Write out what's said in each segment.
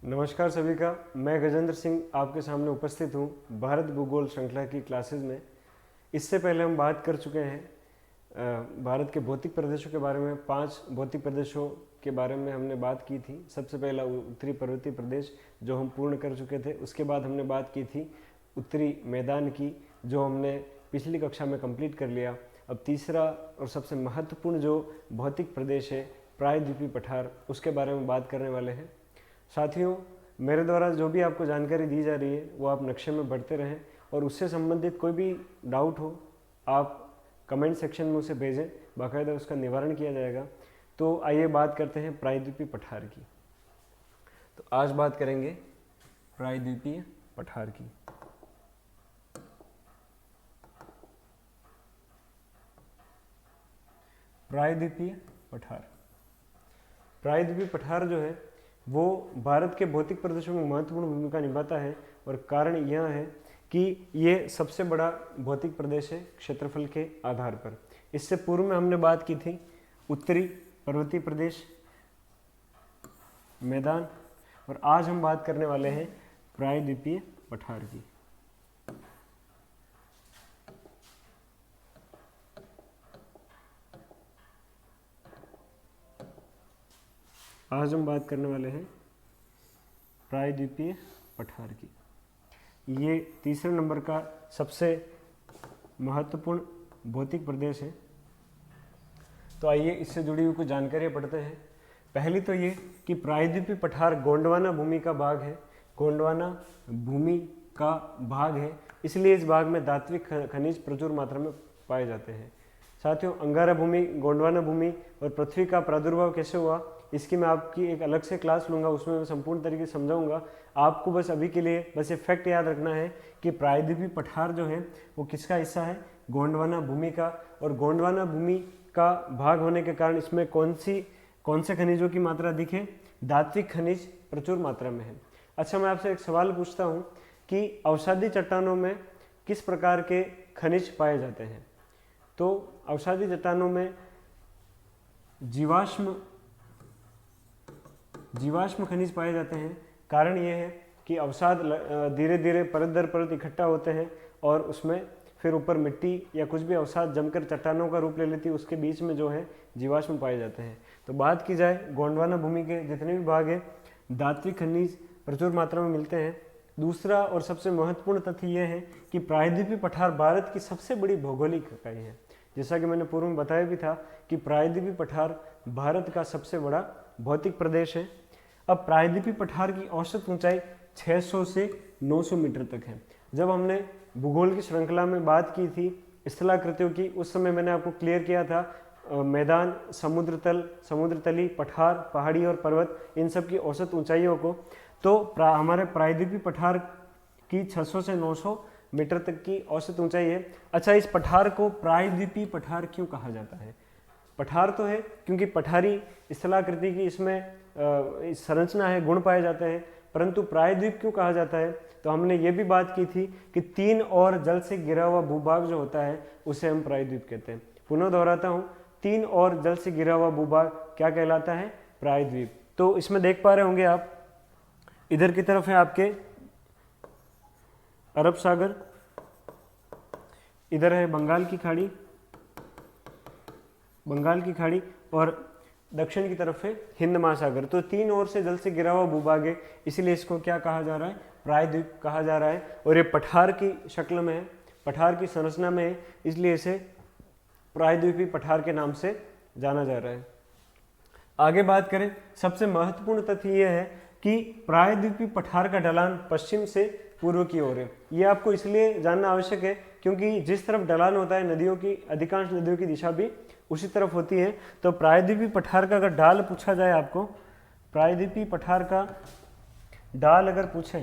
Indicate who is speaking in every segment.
Speaker 1: नमस्कार सभी का। मैं गजेंद्र सिंह आपके सामने उपस्थित हूँ भारत भूगोल श्रृंखला की क्लासेस में। इससे पहले हम बात कर चुके हैं भारत के भौतिक प्रदेशों के बारे में। 5 भौतिक प्रदेशों के बारे में हमने बात की थी। सबसे पहला उत्तरी पर्वतीय प्रदेश जो हम पूर्ण कर चुके थे। उसके बाद हमने बात की थी उत्तरी मैदान की, जो हमने पिछली कक्षा में कंप्लीट कर लिया। अब तीसरा और सबसे महत्वपूर्ण जो भौतिक प्रदेश है प्रायद्वीपीय पठार, उसके बारे में बात करने वाले हैं। साथियों, मेरे द्वारा जो भी आपको जानकारी दी जा रही है वो आप नक्शे में बढ़ते रहें, और उससे संबंधित कोई भी डाउट हो आप कमेंट सेक्शन में उसे भेजें, बाकायदा उसका निवारण किया जाएगा। तो आइए बात करते हैं प्रायद्वीपीय पठार की। तो आज बात करेंगे प्रायद्वीपीय पठार की। प्रायद्वीपीय पठार, प्रायद्वीपीय पठार जो है वो भारत के भौतिक प्रदेशों में महत्वपूर्ण भूमिका निभाता है। और कारण यह है कि ये सबसे बड़ा भौतिक प्रदेश है क्षेत्रफल के आधार पर। इससे पूर्व में हमने बात की थी उत्तरी पर्वतीय प्रदेश, मैदान, और आज हम बात करने वाले हैं प्रायद्वीपीय पठार की। आज हम बात करने वाले हैं प्रायद्वीपीय पठार की। ये तीसरे नंबर का सबसे महत्वपूर्ण भौतिक प्रदेश है। तो आइए इससे जुड़ी हुई कुछ जानकारियाँ पढ़ते हैं। पहली तो ये कि प्रायद्वीपीय पठार गोंडवाना भूमि का भाग है। गोंडवाना भूमि का भाग है, इसलिए इस भाग में धात्विक खनिज प्रचुर मात्रा में पाए जाते हैं। साथियों, अंगारा भूमि, गोंडवाना भूमि और पृथ्वी का प्रादुर्भाव कैसे हुआ, इसकी मैं आपकी एक अलग से क्लास लूँगा, उसमें मैं संपूर्ण तरीके से समझाऊंगा। आपको बस अभी के लिए बस ये फैक्ट याद रखना है कि प्रायद्वीपीय पठार जो है वो किसका हिस्सा है, गोंडवाना भूमि का। और गोंडवाना भूमि का भाग होने के कारण इसमें कौन से खनिजों की मात्रा अधिक है, धात्विक खनिज प्रचुर मात्रा में है। अच्छा, मैं आपसे एक सवाल पूछता हूँ कि अवसादी चट्टानों में किस प्रकार के खनिज पाए जाते हैं। तो अवसादी चट्टानों में जीवाश्म खनिज पाए जाते हैं। कारण यह है कि अवसाद धीरे धीरे परत दर परत इकट्ठा होते हैं और उसमें फिर ऊपर मिट्टी या कुछ भी अवसाद जमकर चट्टानों का रूप ले लेती है, उसके बीच में जो है जीवाश्म पाए जाते हैं। तो बात की जाए गोंडवाना भूमि के जितने भी भाग हैं, धात्विक खनिज प्रचुर मात्रा में मिलते हैं। दूसरा और सबसे महत्वपूर्ण तथ्य यह है कि प्रायद्वीपीय पठार भारत की सबसे बड़ी भौगोलिक इकाई है। जैसा कि मैंने पूर्व में बताया भी था कि प्रायद्वीपीय पठार भारत का सबसे बड़ा भौतिक प्रदेश है। अब प्रायद्वीपीय पठार की औसत ऊंचाई 600 से 900 मीटर तक है। जब हमने भूगोल की श्रृंखला में बात की थी स्थलाकृतियों की, उस समय मैंने आपको क्लियर किया था मैदान, समुद्र तल, समुद्र तली, पठार, पहाड़ी और पर्वत, इन सब की औसत ऊंचाइयों को। तो हमारे प्रायद्वीपीय पठार की 600 से 900 मीटर तक की औसत ऊंचाई है। अच्छा, इस पठार को प्रायद्वीपीय पठार क्यों कहा जाता है? पठार तो है क्योंकि पठारी स्थलाकृति की इसमें संरचना है, गुण पाए जाते हैं, परंतु प्रायद्वीप क्यों कहा जाता है? तो हमने ये भी बात की थी कि 3 और जल से घिरा हुआ भूभाग जो होता है उसे हम प्रायद्वीप कहते हैं। पुनः दोहराता हूँ, 3 और जल से घिरा हुआ भूभाग क्या कहलाता है? प्रायद्वीप। तो इसमें देख पा रहे होंगे आप, इधर की तरफ है आपके अरब सागर, इधर है बंगाल की खाड़ी, और दक्षिण की तरफ है हिंद महासागर। तो 3 ओर से जल से घिरा हुआ भूभाग है, इसलिए इसको क्या कहा जा रहा है? प्रायद्वीप कहा जा रहा है। और ये पठार की शक्ल में है, पठार की संरचना में है, इसलिए इसे प्रायद्वीपीय पठार के नाम से जाना जा रहा है। आगे बात करें, सबसे महत्वपूर्ण तथ्य यह है कि प्रायद्वीपीय पठार का ढलान पश्चिम से पूर्व की ओर है। ये आपको इसलिए जानना आवश्यक है क्योंकि जिस तरफ ढलान होता है नदियों की, अधिकांश नदियों की दिशा भी उसी तरफ होती है। तो प्रायद्वीपीय पठार का अगर ढाल पूछा जाए आपको, प्रायद्वीपीय पठार का ढाल अगर पूछे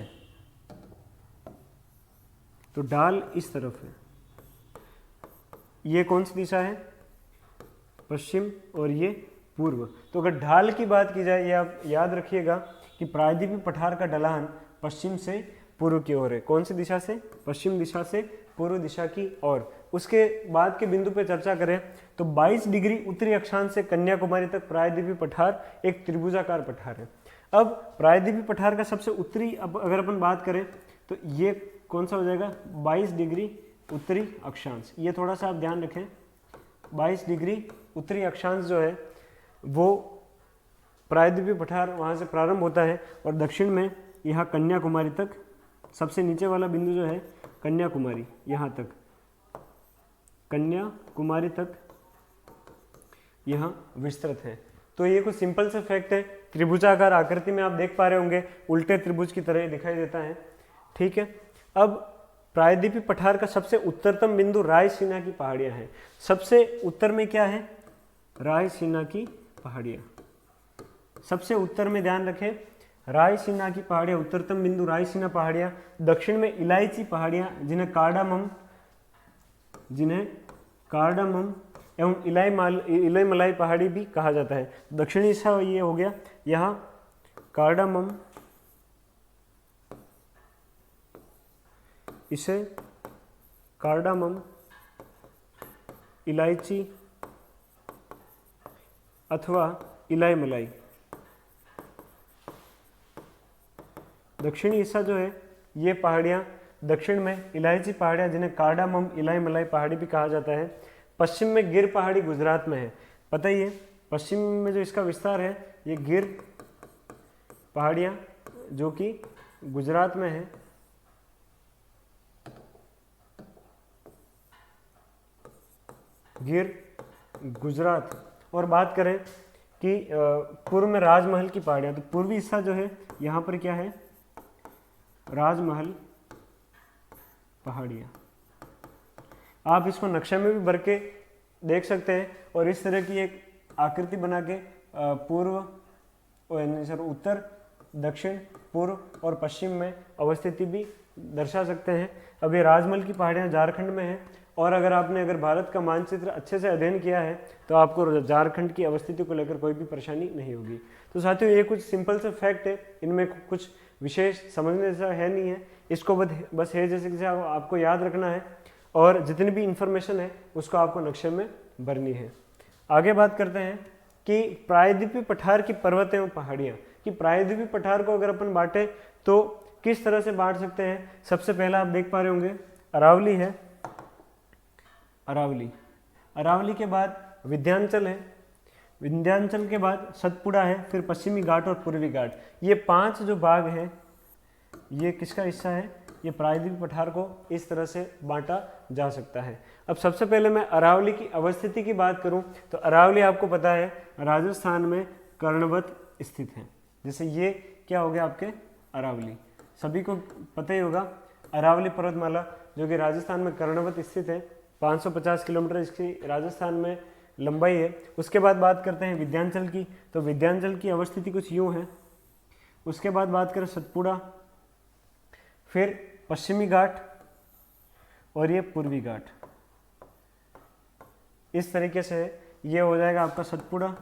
Speaker 1: तो ढाल इस तरफ है। ये कौन सी दिशा है? पश्चिम, और ये पूर्व। तो अगर ढाल की बात की जाए, ये आप याद रखिएगा कि प्रायद्वीपीय पठार का ढलान पश्चिम से पूर्व की ओर है। कौन सी दिशा से? पश्चिम दिशा से पूर्व दिशा की ओर। उसके बाद के बिंदु पे चर्चा करें तो 22 डिग्री उत्तरी अक्षांश से कन्याकुमारी तक प्रायद्वीपीय पठार एक त्रिभुजाकार पठार है। अब प्रायद्वीपीय पठार का सबसे उत्तरी, अब अगर अपन बात करें तो ये कौन सा हो जाएगा, 22 डिग्री उत्तरी अक्षांश। ये थोड़ा सा आप ध्यान रखें, 22 डिग्री उत्तरी अक्षांश जो है वो प्रायद्वीपीय पठार वहाँ से प्रारंभ होता है और दक्षिण में यहाँ कन्याकुमारी तक, सबसे नीचे वाला बिंदु जो है कन्याकुमारी, यहाँ तक कन्याकुमारी तक यहाँ विस्तृत है। तो ये कुछ सिंपल से फैक्ट है। त्रिभुजाकार आकृति में आप देख पा रहे होंगे, उल्टे त्रिभुज की तरह दिखाई देता है, ठीक है। अब प्रायद्वीपीय पठार का सबसे उत्तरतम बिंदु रायसीना की पहाड़ियाँ हैं। सबसे उत्तर में क्या है, रायसीना की पहाड़ियाँ, सबसे उत्तर में ध्यान रखें, रायसीना की पहाड़ियाँ, उत्तरतम बिंदु रायसीना पहाड़ियाँ। दक्षिण में इलायची पहाड़ियाँ, जिन्हें कार्डामम एवं इलाईमलाई पहाड़ी भी कहा जाता है। दक्षिणी हिस्सा ये हो गया, यहाँ कार्डामम, इसे कार्डामम, इलायची अथवा इलाईमलाई। दक्षिणी हिस्सा जो है ये पहाड़ियाँ, दक्षिण में इलायची पहाड़ियाँ, जिन्हें कार्डामम इलाईमलाई पहाड़ी भी कहा जाता है। पश्चिम में गिर पहाड़ी गुजरात में है, पता ही है, पश्चिम में जो इसका विस्तार है ये गिर पहाड़ियाँ जो कि गुजरात में है। गिर गुजरात। और बात करें कि पूर्व में राजमहल की पहाड़ियाँ, तो पूर्वी हिस्सा जो है यहाँ पर क्या है, राजमहल पहाड़ियाँ। आप इसको नक्शे में भी भर के देख सकते हैं और इस तरह की एक आकृति बना के पूर्व, उत्तर, दक्षिण, पूर्व और पश्चिम में अवस्थिति भी दर्शा सकते हैं। अब ये राजमहल की पहाड़ियाँ झारखंड में हैं और अगर भारत का मानचित्र अच्छे से अध्ययन किया है तो आपको झारखंड की अवस्थिति को लेकर कोई भी परेशानी नहीं होगी। तो साथियों ये कुछ सिंपल से फैक्ट है, इनमें कुछ विशेष समझने जैसा है नहीं है, इसको बस है जैसे आपको याद रखना है और जितनी भी इंफॉर्मेशन है उसको आपको नक्शे में भरनी है। आगे बात करते हैं कि प्रायद्वीपीय पठार की पर्वत एवं पहाड़ियाँ, कि प्रायद्वीपीय पठार को अगर अपन बांटे तो किस तरह से बांट सकते हैं। सबसे पहला आप देख पा रहे होंगे अरावली है, अरावली के बाद विंध्याचल है, विंध्याचल के बाद सतपुड़ा है, फिर पश्चिमी घाट और पूर्वी घाट। ये 5 जो भाग हैं ये किसका हिस्सा है, ये प्रायद्वीपीय पठार को इस तरह से बांटा जा सकता है। अब सबसे पहले मैं अरावली की अवस्थिति की बात करूं तो अरावली आपको पता है राजस्थान में कर्णवत स्थित है। जैसे ये क्या हो गया आपके अरावली, सभी को पता ही होगा, अरावली पर्वतमाला जो कि राजस्थान में कर्णवत स्थित है, 550 किलोमीटर इसकी राजस्थान में लंबाई है। उसके बाद बात करते हैं विंध्याचल की, तो विंध्याचल की अवस्थिति कुछ यूँ है। उसके बाद बात करें सतपुड़ा, फिर पश्चिमी घाट और ये पूर्वी घाट, इस तरीके से ये हो जाएगा आपका सतपुड़ा,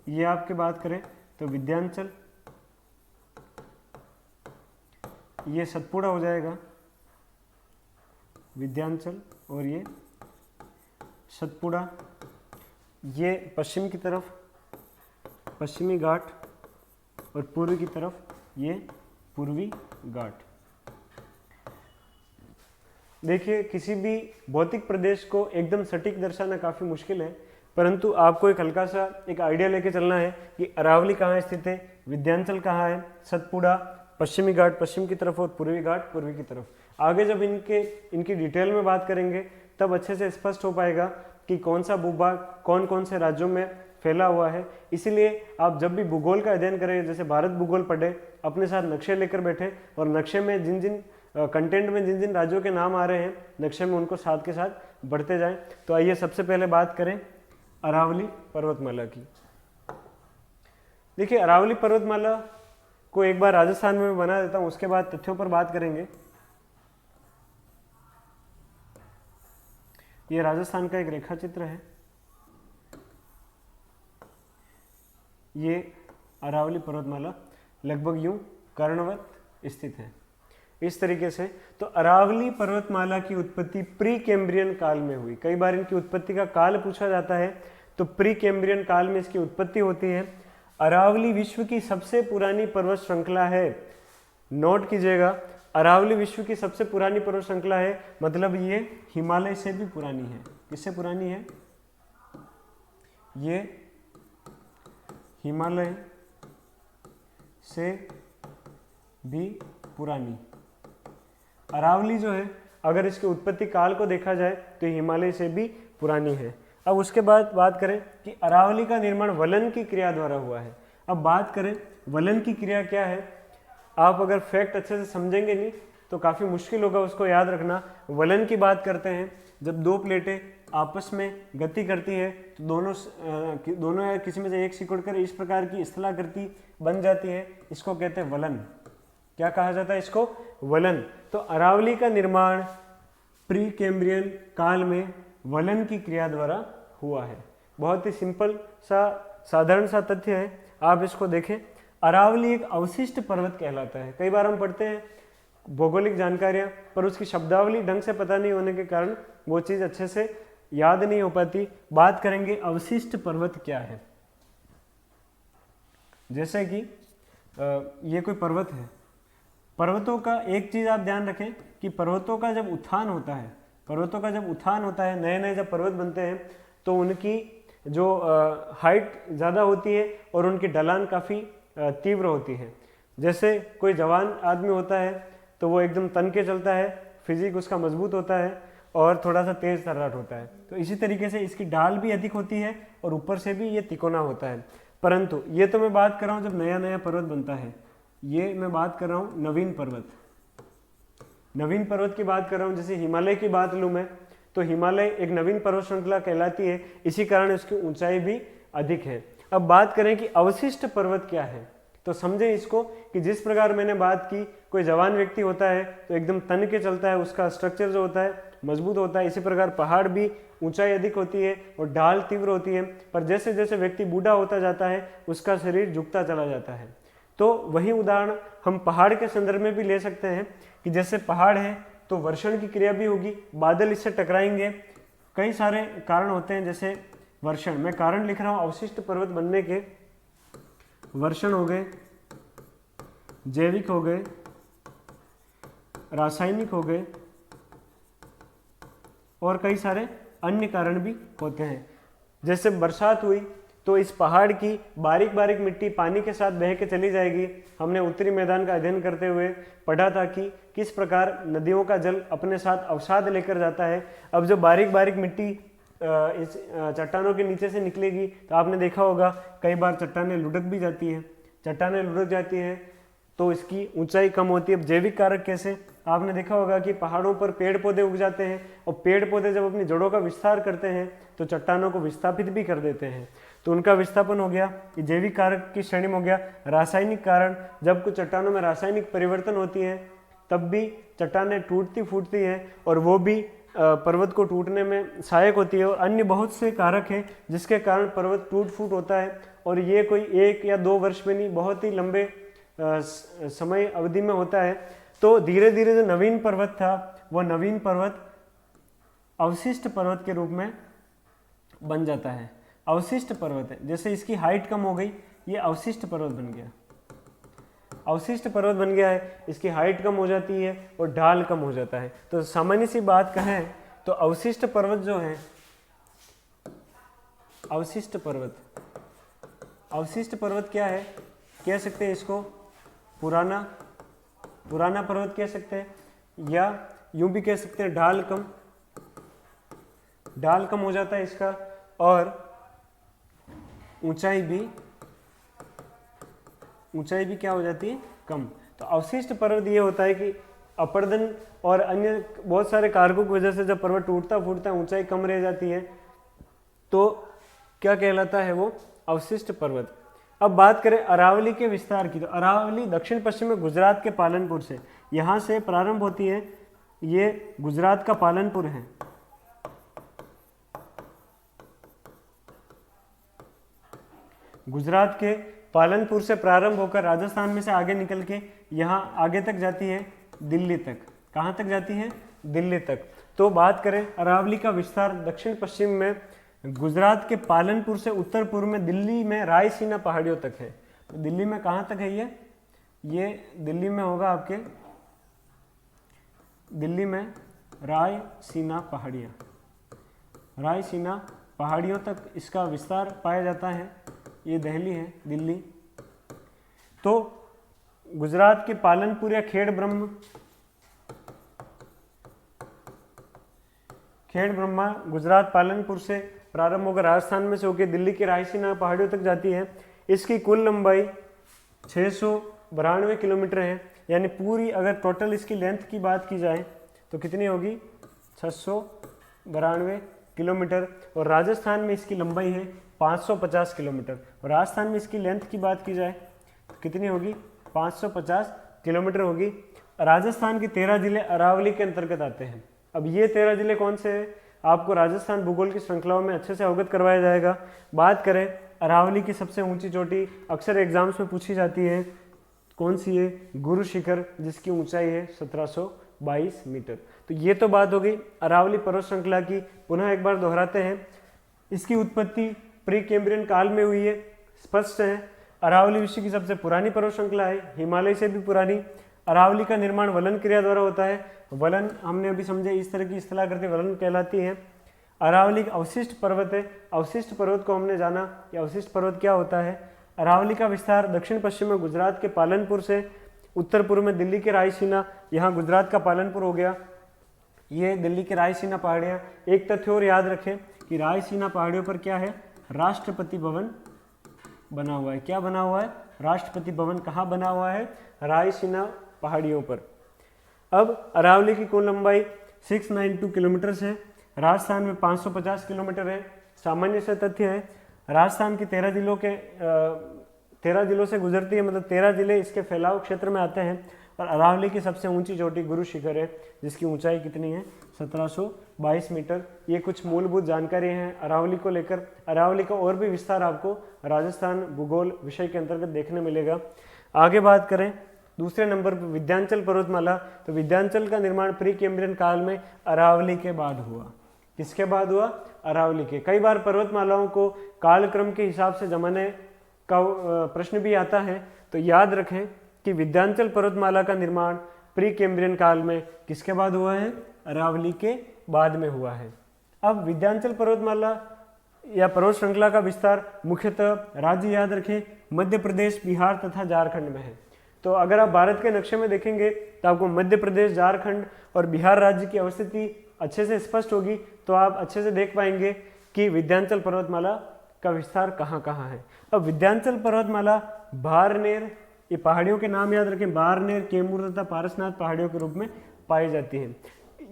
Speaker 1: ये आपके बात करें तो विंध्याचल, ये सतपुड़ा हो जाएगा विंध्याचल और ये सतपुड़ा, ये पश्चिम की तरफ पश्चिमी घाट और पूर्व की तरफ ये पूर्वी घाट। देखिए किसी भी भौतिक प्रदेश को एकदम सटीक दर्शाना काफ़ी मुश्किल है, परंतु आपको एक हल्का सा एक आइडिया लेके चलना है कि अरावली कहाँ स्थित है, विंध्याचल कहाँ है, सतपुड़ा पश्चिमी घाट पश्चिम की तरफ और पूर्वी घाट पूर्वी की तरफ। आगे जब इनकी डिटेल में बात करेंगे तब अच्छे से स्पष्ट हो पाएगा कि कौन सा भूभाग कौन कौन से राज्यों में फैला हुआ है। इसीलिए आप जब भी भूगोल का अध्ययन करें, जैसे भारत भूगोल पढ़े, अपने साथ नक्शे लेकर बैठे और नक्शे में जिन जिन कंटेंट में जिन जिन राज्यों के नाम आ रहे हैं नक्शे में उनको साथ के साथ बढ़ते जाएं। तो आइए सबसे पहले बात करें अरावली पर्वतमाला की। देखिए अरावली पर्वतमाला को एक बार राजस्थान में बना देता हूं, उसके बाद तथ्यों पर बात करेंगे। ये राजस्थान का एक रेखा चित्र है, ये अरावली पर्वतमाला लगभग यूं कर्णवत स्थित है। इस तरीके से। तो अरावली पर्वतमाला की उत्पत्ति प्री कैम्ब्रियन काल में हुई। कई बार इनकी उत्पत्ति का काल पूछा जाता है, तो प्री कैम्ब्रियन काल में इसकी उत्पत्ति होती है। अरावली विश्व की सबसे पुरानी पर्वत श्रृंखला है। नोट कीजिएगा, अरावली विश्व की सबसे पुरानी पर्वत श्रृंखला है, मतलब ये हिमालय से भी पुरानी है। किससे पुरानी है? ये हिमालय से भी पुरानी। अरावली जो है, अगर इसके उत्पत्ति काल को देखा जाए तो हिमालय से भी पुरानी है। अब उसके बाद बात करें कि अरावली का निर्माण वलन की क्रिया द्वारा हुआ है। अब बात करें वलन की क्रिया क्या है। आप अगर फैक्ट अच्छे से समझेंगे नहीं तो काफ़ी मुश्किल होगा उसको याद रखना। वलन की बात करते हैं, जब दो प्लेटें आपस में गति करती है तो दोनों या किसी में से एक सिकुड़कर इस प्रकार की स्थलाकृति बन जाती है, इसको कहते हैं वलन। क्या कहा जाता है इसको? वलन। तो अरावली का निर्माण प्री कैम्ब्रियन काल में वलन की क्रिया द्वारा हुआ है। बहुत ही सिंपल सा साधारण सा तथ्य है, आप इसको देखें। अरावली एक अवशिष्ट पर्वत कहलाता है। कई बार हम पढ़ते हैं भौगोलिक जानकारियां, पर उसकी शब्दावली ढंग से पता नहीं होने के कारण वो चीज़ अच्छे से याद नहीं हो पाती। बात करेंगे अवशिष्ट पर्वत क्या है। जैसे कि ये कोई पर्वत है, पर्वतों का एक चीज़ आप ध्यान रखें कि पर्वतों का जब उत्थान होता है, नए नए जब पर्वत बनते हैं तो उनकी जो हाइट ज़्यादा होती है और उनकी ढलान काफ़ी तीव्र होती है। जैसे कोई जवान आदमी होता है तो वो एकदम तन के चलता है, फिजिक उसका मजबूत होता है और थोड़ा सा तेज तर्राट होता है। तो इसी तरीके से इसकी ढाल भी अधिक होती है और ऊपर से भी ये तिकोना होता है। परंतु ये तो मैं बात कर रहा हूँ जब नया नया पर्वत बनता है, ये मैं बात कर रहा हूँ नवीन पर्वत की बात कर रहा हूँ। जैसे हिमालय की बात लूँ मैं, तो हिमालय एक नवीन पर्वत श्रृंखला कहलाती है, इसी कारण इसकी ऊंचाई भी अधिक है। अब बात करें कि अवशिष्ट पर्वत क्या है, तो समझें इसको कि जिस प्रकार मैंने बात की, कोई जवान व्यक्ति होता है तो एकदम तन के चलता है, उसका स्ट्रक्चर जो होता है मजबूत होता है। इसी प्रकार पहाड़ भी ऊंचाई अधिक होती है और ढाल तीव्र होती है, पर जैसे जैसे व्यक्ति बूढ़ा होता जाता है उसका शरीर झुकता चला जाता है। तो वही उदाहरण हम पहाड़ के संदर्भ में भी ले सकते हैं कि जैसे पहाड़ है तो वर्षण की क्रिया भी होगी, बादल इससे टकराएंगे, कई सारे कारण होते हैं जैसे वर्षण। मैं कारण लिख रहा हूँ अवशिष्ट पर्वत बनने के। वर्षण हो गए, जैविक हो गए, रासायनिक हो गए और कई सारे अन्य कारण भी होते हैं। जैसे बरसात हुई तो इस पहाड़ की बारीक बारीक मिट्टी पानी के साथ बह के चली जाएगी। हमने उत्तरी मैदान का अध्ययन करते हुए पढ़ा था कि किस प्रकार नदियों का जल अपने साथ अवसाद लेकर जाता है। अब जो बारीक बारीक मिट्टी इस चट्टानों के नीचे से निकलेगी तो आपने देखा होगा कई बार चट्टानें लुढ़क भी जाती है। चट्टानें लुढ़क जाती है तो इसकी ऊंचाई कम होती है। अब जैविक कारक कैसे, आपने देखा होगा कि पहाड़ों पर पेड़ पौधे उग जाते हैं और पेड़ पौधे जब अपनी जड़ों का विस्तार करते हैं तो चट्टानों को विस्थापित भी कर देते हैं, तो उनका विस्थापन हो गया, ये जैविक कारक की श्रेणी में हो गया। रासायनिक कारण, जब कुछ चट्टानों में रासायनिक परिवर्तन होती है तब भी चट्टानें टूटती फूटती हैं और वो भी पर्वत को टूटने में सहायक होती है। और अन्य बहुत से कारक हैं जिसके कारण पर्वत टूट फूट होता है, और ये कोई 1 या 2 वर्ष में नहीं, बहुत ही लंबे समय अवधि में होता है। तो धीरे धीरे जो नवीन पर्वत था वह नवीन पर्वत अवशिष्ट पर्वत के रूप में बन जाता है। अवशिष्ट पर्वत है, जैसे इसकी हाइट कम हो गई, ये अवशिष्ट पर्वत बन गया। अवशिष्ट पर्वत बन गया है, इसकी हाइट कम हो जाती है और ढाल कम हो जाता है। तो सामान्य सी बात कहें तो अवशिष्ट पर्वत जो है, अवशिष्ट पर्वत क्या है, कह सकते हैं इसको पुराना पर्वत कह सकते हैं, या यूं भी कह सकते हैं ढाल कम हो जाता है इसका, और ऊंचाई भी क्या हो जाती है, कम। तो अवशिष्ट पर्वत ये होता है कि अपर्दन और अन्य बहुत सारे कारकों की वजह से जब पर्वत टूटता फूटता है, ऊंचाई कम रह जाती है, तो क्या कहलाता है वो, अवशिष्ट पर्वत। अब बात करें अरावली के विस्तार की, तो अरावली दक्षिण पश्चिम में गुजरात के पालनपुर से, यहाँ से प्रारंभ होती है, ये गुजरात का पालनपुर है, गुजरात के पालनपुर से प्रारंभ होकर राजस्थान में से आगे निकल के यहाँ आगे तक जाती है, दिल्ली तक। कहाँ तक जाती है? दिल्ली तक। तो बात करें अरावली का विस्तार दक्षिण पश्चिम में गुजरात के पालनपुर से उत्तर पूर्व में दिल्ली में रायसीना पहाड़ियों तक है। तो दिल्ली में कहाँ तक है ये दिल्ली में होगा आपके, दिल्ली में रायसीना पहाड़ियाँ, रायसीना पहाड़ियों तक इसका विस्तार पाया जाता है। ये दिल्ली है, दिल्ली। तो गुजरात के पालनपुर या खेड़ ब्रह्मा गुजरात पालनपुर से प्रारंभ होकर राजस्थान में से होकर दिल्ली की रायसीना पहाड़ियों तक जाती है। इसकी कुल लंबाई 692 किलोमीटर है, यानी पूरी अगर टोटल इसकी लेंथ की बात की जाए तो कितनी होगी? 692 किलोमीटर। और राजस्थान में इसकी लंबाई है 550 किलोमीटर। और राजस्थान में इसकी लेंथ की बात की जाए तो कितनी होगी? 550 किलोमीटर होगी। राजस्थान के 13 जिले अरावली के अंतर्गत आते हैं। अब ये 13 जिले कौन से हैं? आपको राजस्थान भूगोल की श्रृंखलाओं में अच्छे से अवगत करवाया जाएगा। बात करें अरावली की सबसे ऊंची चोटी, अक्सर एग्जाम्स में पूछी जाती है, कौन सी है? गुरु शिखर, जिसकी ऊंचाई है 1722 मीटर। तो ये तो बात हो गई अरावली पर्वत श्रृंखला की। पुनः एक बार दोहराते हैं, इसकी उत्पत्ति प्री कैम्ब्रियन काल में हुई है, स्पष्ट है। अरावली विश्व की सबसे पुरानी पर्वत श्रृंखला है, हिमालय से भी पुरानी। अरावली का निर्माण वलन क्रिया द्वारा होता है। वलन हमने अभी समझे, इस तरह की इस्तेलाह करके वलन कहलाती है। अरावली एक अवशिष्ट पर्वत है। अवशिष्ट पर्वत को हमने जाना कि अवशिष्ट पर्वत क्या होता है। अरावली का विस्तार दक्षिण पश्चिम में गुजरात के पालनपुर से उत्तर पूर्व में दिल्ली के रायसीना, यहाँ गुजरात का पालनपुर हो गया, ये दिल्ली की रायसीना पहाड़ियाँ। एक तथ्य और याद रखें कि रायसीना पहाड़ियों पर क्या है? राष्ट्रपति भवन बना हुआ है। क्या बना हुआ है? राष्ट्रपति भवन। कहाँ बना हुआ है? रायसीना पहाड़ियों पर। अब अरावली की कुल लंबाई 692 किलोमीटर है। राजस्थान में 550 किलोमीटर है। सामान्य से तथ्य है, राजस्थान की 13 जिलों से गुजरती है, मतलब 13 जिले इसके फैलाव क्षेत्र में आते हैं। और अरावली की सबसे ऊंची चोटी गुरु शिखर है, जिसकी ऊंचाई कितनी है? 1722 मीटर। ये कुछ मूलभूत जानकारी हैं अरावली को लेकर। अरावली का और भी विस्तार आपको राजस्थान भूगोल विषय के अंतर्गत देखने मिलेगा। आगे बात करें दूसरे नंबर पर विंध्याचल पर्वतमाला। तो विंध्याचल का निर्माण प्री कैम्ब्रियन काल में अरावली के बाद हुआ। किसके बाद हुआ? अरावली के। कई बार पर्वतमालाओं को कालक्रम के हिसाब से जमाने का प्रश्न भी आता है, तो याद रखें कि विंध्याचल पर्वतमाला का निर्माण प्री कैम्ब्रियन काल में किसके बाद हुआ है? अरावली के बाद में हुआ है। अब विंध्याचल पर्वतमाला या पर्वत श्रृंखला का विस्तार मुख्यतः राज्य याद रखें मध्य प्रदेश, बिहार तथा झारखंड में है। तो अगर आप भारत के नक्शे में देखेंगे तो आपको मध्य प्रदेश, झारखंड और बिहार राज्य की अवस्थिति अच्छे से स्पष्ट होगी, तो आप अच्छे से देख पाएंगे कि विंध्याचल पर्वतमाला का विस्तार कहाँ कहाँ है। अब विंध्याचल पर्वतमाला बारनेर, ये पहाड़ियों के नाम याद रखें, बारनेर, कैमूर तथा पारसनाथ पहाड़ियों के रूप में पाई जाती हैं।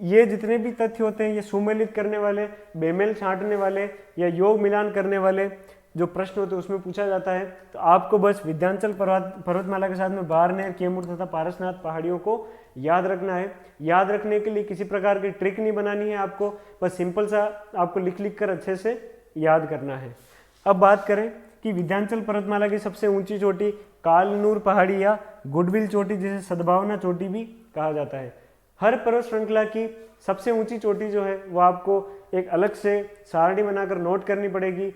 Speaker 1: ये जितने भी तथ्य होते हैं, ये सुमेलित करने वाले, बेमेल छांटने वाले या योग मिलान करने वाले जो प्रश्न होते हैं उसमें पूछा जाता है। तो आपको बस विंध्याचल पर्वतमाला के साथ में बारनेर, कैमूर तथा पारसनाथ पहाड़ियों को याद रखना है। याद रखने के लिए किसी प्रकार की ट्रिक नहीं बनानी है आपको, बस सिंपल सा आपको लिख लिख कर अच्छे से याद करना है। अब बात करें कि विंध्याचल पर्वतमाला की सबसे ऊंची चोटी कालनूर पहाड़ी या गुडविल चोटी, जिसे सद्भावना चोटी भी कहा जाता है। हर पर्वत श्रृंखला की सबसे ऊंची चोटी जो है वो आपको एक अलग से सारणी बनाकर नोट करनी पड़ेगी।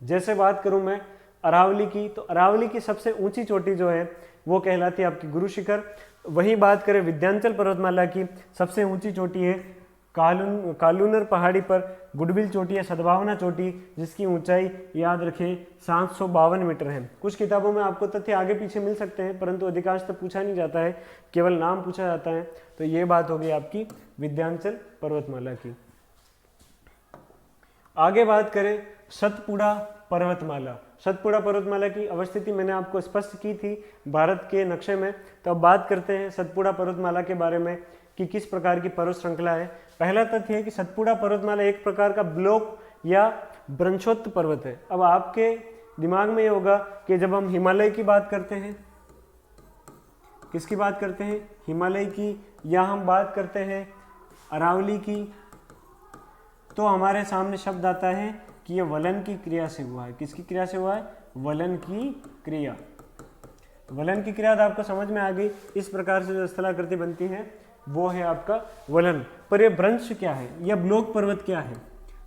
Speaker 1: जैसे बात करूं मैं अरावली की, तो अरावली की सबसे ऊंची चोटी जो है वो कहलाती है आपकी गुरु शिखर। वहीं बात करें विंध्याचल पर्वतमाला की, सबसे ऊंची चोटी है कालूनर पहाड़ी पर गुडविल चोटी या सद्भावना चोटी, जिसकी ऊंचाई याद रखें 752 मीटर है। कुछ किताबों में आपको तथ्य आगे पीछे मिल सकते हैं, परंतु अधिकांश तो पूछा नहीं जाता है, केवल नाम पूछा जाता है। तो ये बात होगी आपकी विंध्याचल पर्वतमाला की। आगे बात करें सतपुड़ा पर्वतमाला। सतपुड़ा पर्वतमाला की अवस्थिति मैंने आपको स्पष्ट की थी भारत के नक्शे में। तो अब बात करते हैं सतपुड़ा पर्वतमाला के बारे में कि किस प्रकार की पर्वत श्रृंखला है। पहला तथ्य है कि सतपुड़ा पर्वतमाला एक प्रकार का ब्लॉक या ब्रंशोत्त पर्वत है। अब आपके दिमाग में ये होगा कि जब हम हिमालय की बात करते हैं, किसकी बात करते हैं? हिमालय की, या हम बात करते हैं अरावली की, तो हमारे सामने शब्द आता है कि यह वलन की क्रिया से हुआ है। किसकी क्रिया से हुआ है? वलन की क्रिया। वलन की क्रिया आपको समझ में आ गई। इस प्रकार से जो स्थलाकृति बनती है वो है आपका वलन। पर ये भ्रंश क्या है, यह ब्लॉक पर्वत क्या है,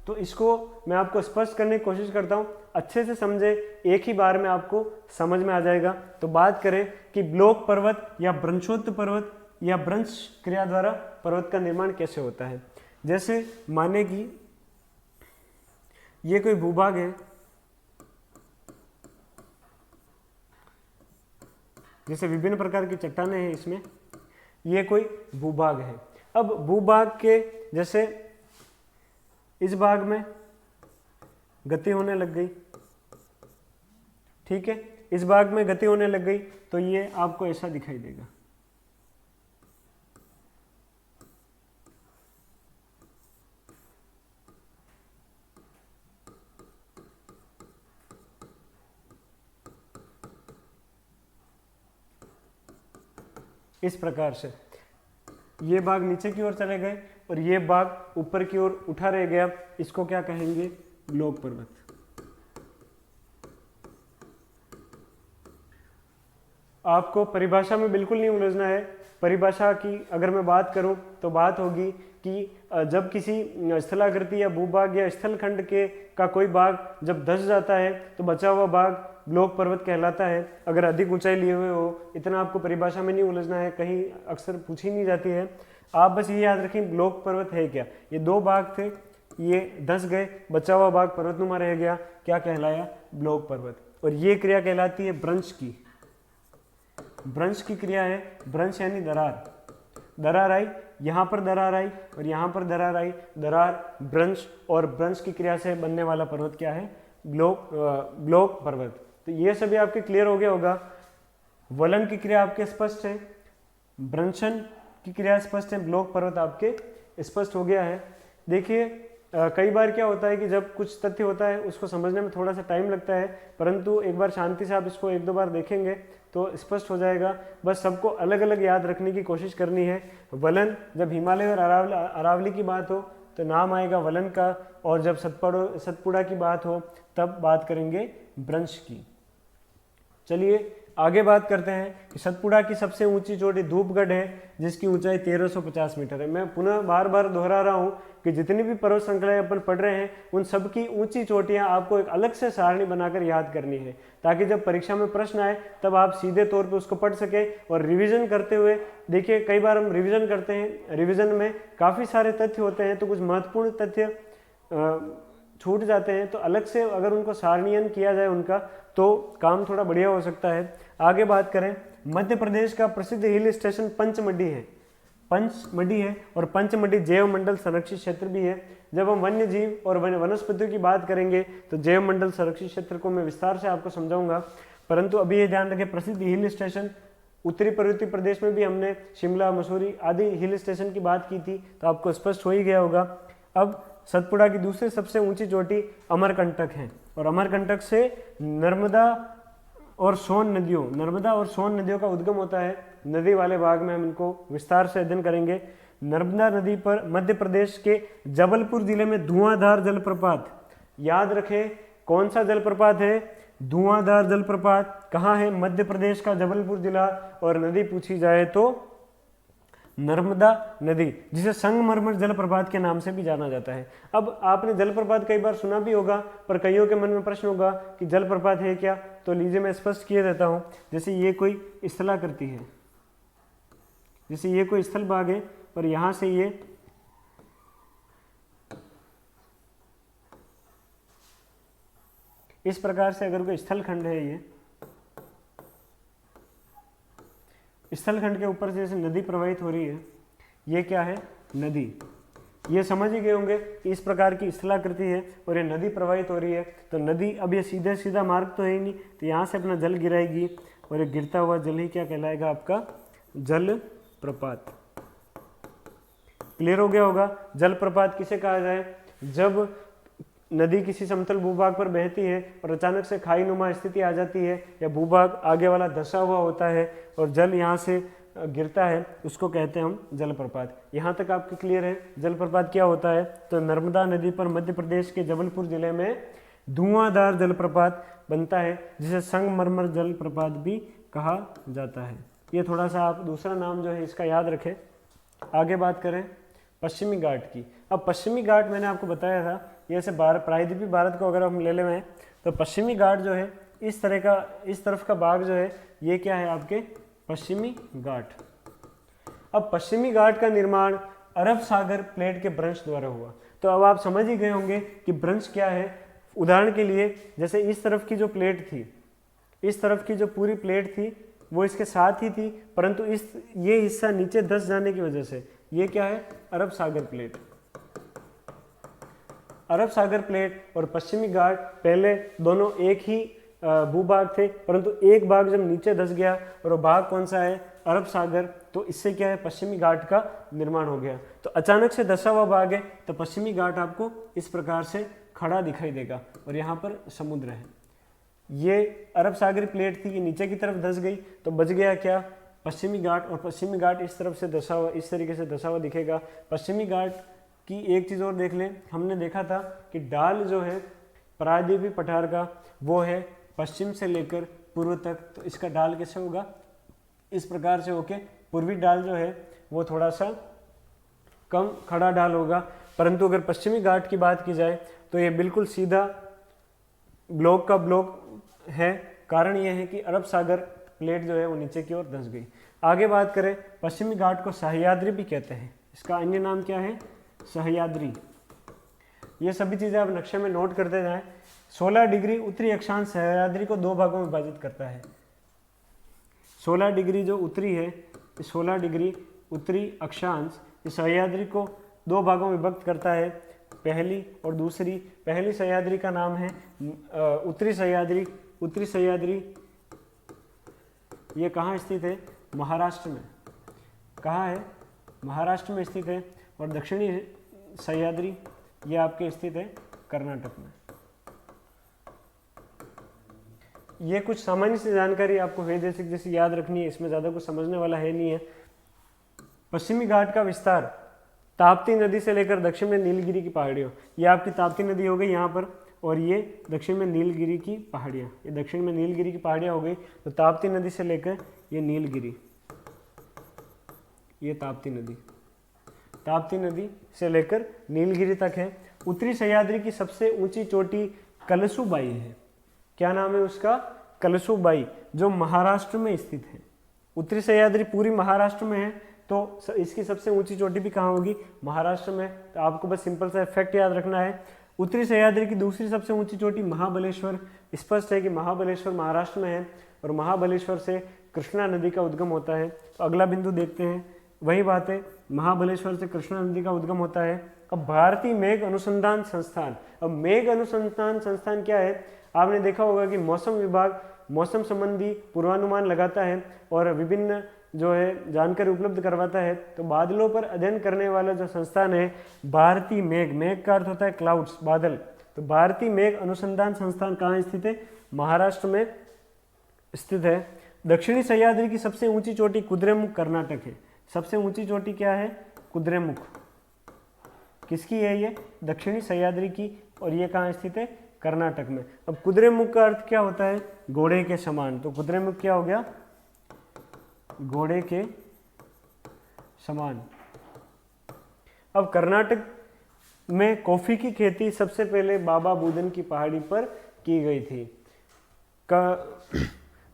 Speaker 1: तो इसको मैं आपको स्पष्ट करने की कोशिश करता हूँ, अच्छे से समझे, एक ही बार में आपको समझ में आ जाएगा। तो बात करें कि ब्लॉक पर्वत या भ्रंशोत्त पर्वत या भ्रंश क्रिया द्वारा पर्वत का निर्माण कैसे होता है। जैसे माने कि ये कोई भूभाग है, जैसे विभिन्न प्रकार की चट्टानें हैं इसमें, ये कोई भूभाग है। अब भूभाग के जैसे इस भाग में गति होने लग गई, ठीक है, इस भाग में गति होने लग गई, तो ये आपको ऐसा दिखाई देगा। इस प्रकार से ये भाग नीचे की ओर चले गए और ये भाग ऊपर की ओर उठा रह गया, इसको क्या कहेंगे, ब्लॉक पर्वत। आपको परिभाषा में बिल्कुल नहीं उलझना है। परिभाषा की अगर मैं बात करूं तो बात होगी कि जब किसी स्थलाकृति या भूभाग या स्थलखंड के का कोई भाग जब धंस जाता है तो बचा हुआ भाग ब्लॉक पर्वत कहलाता है। अगर अधिक ऊंचाई लिए हुए हो, इतना आपको परिभाषा में नहीं उलझना है, कहीं अक्सर पूछी नहीं जाती है। आप बस ये याद रखें ब्लॉक पर्वत है क्या, ये दो भाग थे, ये धंस गए, बचा हुआ भाग पर्वतनुमा रह गया, क्या कहलाया, ब्लॉक पर्वत। और ये क्रिया कहलाती है भ्रंश की। भ्रंश की क्रिया है, भ्रंश यानी दरार, दरार आई, यहाँ पर दरार आई और यहाँ पर दरार आई, दरार भ्रंश, और भ्रंश की क्रिया से बनने वाला पर्वत क्या है, ब्लॉक पर्वत। तो ये सभी आपके क्लियर हो गया होगा। वलन की क्रिया आपके स्पष्ट है, भ्रंशन की क्रिया स्पष्ट है, ब्लॉक पर्वत आपके स्पष्ट हो गया है। देखिए कई बार क्या होता है कि जब कुछ तथ्य होता है उसको समझने में थोड़ा सा टाइम लगता है, परंतु एक बार शांति से आप इसको एक दो बार देखेंगे तो स्पष्ट हो जाएगा। बस सबको अलग अलग याद रखने की कोशिश करनी है। वलन, जब हिमालय और अरावली की बात हो तो नाम आएगा वलन का, और जब सतपुड़ा की बात हो तब बात करेंगे भ्रंश की। चलिए आगे बात करते हैं कि सतपुड़ा की सबसे ऊंची चोटी धूपगढ़ है, जिसकी ऊंचाई 1350 मीटर है। मैं पुनः बार बार दोहरा रहा हूं कि जितनी भी पर्वत श्रृंखलाएं अपन पढ़ रहे हैं उन सब की ऊंची चोटियां आपको एक अलग से सारणी बनाकर याद करनी है, ताकि जब परीक्षा में प्रश्न आए तब आप सीधे तौर पर उसको पढ़ सके और रिविजन करते हुए। देखिए कई बार हम रिविजन करते हैं, रिविजन में काफ़ी सारे तथ्य होते हैं, तो कुछ महत्वपूर्ण तथ्य छूट जाते हैं, तो अलग से अगर उनको सारणीयन किया जाए उनका तो काम थोड़ा बढ़िया हो सकता है। आगे बात करें, मध्य प्रदेश का प्रसिद्ध हिल स्टेशन पंचमढ़ी है, पंचमढ़ी है, और पंचमढ़ी जैव मंडल संरक्षित क्षेत्र भी है। जब हम वन्य जीव और वनस्पतियों की बात करेंगे तो जैव मंडल संरक्षित क्षेत्र को मैं विस्तार से आपको समझाऊंगा, परंतु अभी ये ध्यान रखें प्रसिद्ध हिल स्टेशन उत्तरी पर्वतीय प्रदेश में भी हमने शिमला, मसूरी आदि हिल स्टेशन की बात की थी, तो आपको स्पष्ट हो ही गया होगा। अब सतपुड़ा की दूसरी सबसे ऊंची चोटी अमरकंटक है, और अमरकंटक से नर्मदा और सोन नदियों का उद्गम होता है। नदी वाले भाग में हम इनको विस्तार से अध्ययन करेंगे। नर्मदा नदी पर मध्य प्रदेश के जबलपुर जिले में धुआंधार जलप्रपात, याद रखें कौन सा जलप्रपात है, धुआंधार जलप्रपात कहाँ है, मध्य प्रदेश का जबलपुर जिला, और नदी पूछी जाए तो नर्मदा नदी, जिसे संगमरमर जलप्रपात के नाम से भी जाना जाता है। अब आपने जलप्रपात कई बार सुना भी होगा, पर कईयों के मन में प्रश्न होगा कि जलप्रपात है क्या, तो लीजिए मैं स्पष्ट किए देता हूँ। जैसे ये कोई स्थलाकृति है, जैसे ये कोई स्थल भाग है और यहाँ से ये इस प्रकार से अगर कोई स्थलखंड है, ये स्थलखंड के ऊपर से जैसे नदी प्रवाहित हो रही है, ये क्या है, नदी। ये समझ ही गए होंगे कि इस प्रकार की स्थलाकृति है और ये नदी प्रवाहित हो रही है, तो नदी अब ये सीधा सीधा मार्ग तो है ही नहीं, तो यहाँ से अपना जल गिराएगी और ये गिरता हुआ जल ही क्या कहलाएगा, आपका जल प्रपात। क्लियर हो गया होगा। जलप्रपात किसे कहा जाए, जब नदी किसी समतल भूभाग पर बहती है और अचानक से खाई नुमा स्थिति आ जाती है, या भूभाग आगे वाला धंसा हुआ होता है और जल यहाँ से गिरता है, उसको कहते हैं हम जलप्रपात। यहाँ तक आपके क्लियर है। जलप्रपात क्या होता है, तो नर्मदा नदी पर मध्य प्रदेश के जबलपुर जिले में धुआंधार जलप्रपात बनता है, जिसे संगमरमर जलप्रपात भी कहा जाता है। ये थोड़ा सा आप दूसरा नाम जो है इसका याद रखें। आगे बात करें पश्चिमी घाट की। अब पश्चिमी घाट मैंने आपको बताया था, ये से प्रायद्वीपीय भारत को अगर हम ले लें तो पश्चिमी घाट जो है इस तरफ का भाग जो है ये क्या है आपके पश्चिमी घाट। अब पश्चिमी घाट का निर्माण अरब सागर प्लेट के भ्रंश द्वारा हुआ। तो अब आप समझ ही गए होंगे कि भ्रंश क्या है। उदाहरण के लिए जैसे इस तरफ की जो प्लेट थी, इस तरफ की जो पूरी प्लेट थी वो इसके साथ ही थी, परंतु ये हिस्सा नीचे धंस जाने की वजह से ये क्या है अरब सागर प्लेट। अरब सागर प्लेट और पश्चिमी घाट पहले दोनों एक ही भूभाग थे, परंतु एक भाग जब नीचे धंस गया और वो भाग कौन सा है अरब सागर, तो इससे क्या है पश्चिमी घाट का निर्माण हो गया। तो अचानक से धंसा हुआ भाग है तो पश्चिमी घाट आपको इस प्रकार से खड़ा दिखाई देगा और यहाँ पर समुद्र है। ये अरब सागरी प्लेट थी, ये नीचे की तरफ धंस गई तो बच गया क्या पश्चिमी घाट, और पश्चिमी घाट इस तरफ से धंसा हुआ, इस तरीके से धंसा हुआ दिखेगा। पश्चिमी घाट की एक चीज़ और देख लें, हमने देखा था कि डाल जो है प्रायद्वीपीय पठार का वो है पश्चिम से लेकर पूर्व तक, तो इसका डाल कैसे होगा इस प्रकार से होके पूर्वी डाल जो है वो थोड़ा सा कम खड़ा डाल होगा। परंतु अगर पश्चिमी घाट की बात की जाए तो ये बिल्कुल सीधा ब्लॉक का ब्लॉक है। कारण यह है कि अरब सागर प्लेट जो है वो नीचे की ओर धंस गई। आगे बात करें पश्चिमी घाट को सह्याद्री भी कहते हैं, इसका अन्य नाम क्या है सह्याद्री। ये सभी चीज़ें आप नक्शे में नोट करते जाएं। 16 डिग्री उत्तरी अक्षांश सह्याद्री को दो भागों में विभाजित करता है। 16 डिग्री जो उत्तरी है, 16 डिग्री उत्तरी अक्षांश इस सह्याद्री को दो भागों में विभक्त करता है, पहली और दूसरी। पहली सह्याद्री का नाम है उत्तरी सह्याद्री। उत्तरी सह्याद्री ये कहाँ स्थित है महाराष्ट्र में। कहाँ है महाराष्ट्र में स्थित है। और दक्षिणी सह्याद्री ये आपके स्थित है कर्नाटक में। ये कुछ सामान्य सी जानकारी आपको है जैसे याद रखनी है, इसमें ज़्यादा कुछ समझने वाला है नहीं है। पश्चिमी घाट का विस्तार ताप्ती नदी से लेकर दक्षिण में नीलगिरी की पहाड़ियों, ये आपकी ताप्ती नदी हो गई यहाँ पर, और ये दक्षिण में नीलगिरी की पहाड़ियाँ, ये दक्षिण में नीलगिरी की पहाड़ियाँ हो गई। तो ताप्ती नदी से लेकर ये नीलगिरी, ये ताप्ती नदी से लेकर नीलगिरी तक है। उत्तरी सह्याद्री की सबसे ऊंची चोटी कलसुबाई है। क्या नाम है उसका कलसुबाई, जो महाराष्ट्र में स्थित है। उत्तरी सह्याद्री पूरी महाराष्ट्र में है, तो इसकी सबसे ऊंची चोटी भी कहाँ होगी महाराष्ट्र में। तो आपको बस सिंपल सा फैक्ट याद रखना है। उत्तरी सह्याद्री की दूसरी सबसे ऊंची चोटी महाबलेश्वर। स्पष्ट है कि महाबलेश्वर महाराष्ट्र में है और महाबलेश्वर से कृष्णा नदी का उद्गम होता है। तो अगला बिंदु देखते हैं, वही बात है, महाबलेश्वर से कृष्णा नदी का उद्गम होता है। अब भारतीय मेघ अनुसंधान संस्थान, अब मेघ अनुसंधान संस्थान क्या है, आपने देखा होगा कि मौसम विभाग मौसम संबंधी पूर्वानुमान लगाता है और विभिन्न जो है जानकारी उपलब्ध करवाता है। तो बादलों पर अध्ययन करने वाला जो संस्थान है भारतीय मेघ का अर्थ होता है क्लाउड्स, बादल। तो भारतीय मेघ अनुसंधान संस्थान कहाँ स्थित है महाराष्ट्र में स्थित है। दक्षिणी सह्याद्री की सबसे ऊंची चोटी कुद्रेमुख कर्नाटक है। सबसे ऊंची चोटी क्या है कुद्रेमुख, किसकी है ये दक्षिणी सह्याद्री की, और ये कहाँ स्थित है कर्नाटक में। अब कुद्रेमुख का अर्थ क्या होता है घोड़े के समान, तो कुद्रेमुख क्या हो गया घोड़े के समान। अब कर्नाटक में कॉफी की खेती सबसे पहले बाबा बुदन की पहाड़ी पर की गई थी।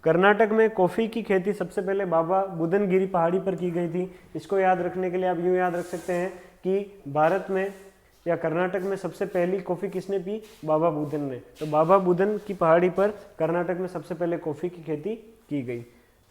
Speaker 1: कर्नाटक में कॉफी की खेती सबसे पहले बाबा बुदनगिरी पहाड़ी पर की गई थी। इसको याद रखने के लिए आप यूँ याद रख सकते हैं कि भारत में या कर्नाटक में सबसे पहली कॉफ़ी किसने पी बाबा बुदन ने। तो बाबा बुदन की पहाड़ी पर कर्नाटक में सबसे पहले कॉफ़ी की खेती की गई।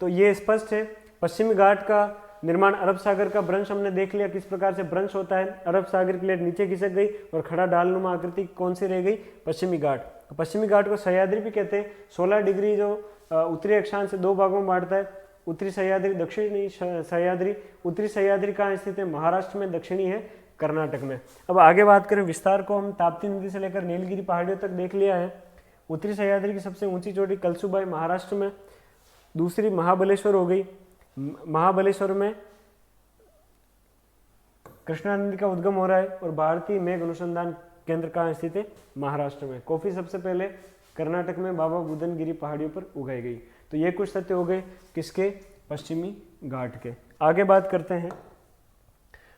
Speaker 1: तो ये स्पष्ट है। पश्चिमी घाट का निर्माण अरब सागर का भ्रंश हमने देख लिया किस प्रकार से भ्रंश होता है। अरब सागर प्लेट नीचे खिसक गई और खड़ा डालनुमा आकृति कौन सी रह गई पश्चिमी घाट। तो पश्चिमी घाट को सह्याद्री भी कहते हैं। 16 डिग्री जो उत्तरी अक्षांश से दो भागों में बांटता है, उत्तरी सह्याद्री दक्षिणी सह्याद्री। उत्तरी सह्याद्री कहाँ स्थित है महाराष्ट्र में, दक्षिणी है कर्नाटक में। अब आगे बात करें विस्तार को, हम ताप्ती नदी से लेकर नीलगिरी पहाड़ियों तक देख लिया है। उत्तरी सह्याद्री की सबसे ऊंची चोटी कलसुबाई महाराष्ट्र में, दूसरी महाबलेश्वर हो गई। महाबलेश्वर में कृष्णा नदी का उद्गम हो रहा है और भारतीय मेघ अनुसंधान केंद्र कहाँ स्थित है महाराष्ट्र में। कॉफी सबसे पहले कर्नाटक में बाबा बुदनगिरी पहाड़ियों पर उगाई गई। तो तो ये कुछ तथ्य हो गए किसके, पश्चिमी घाट के। आगे बात करते हैं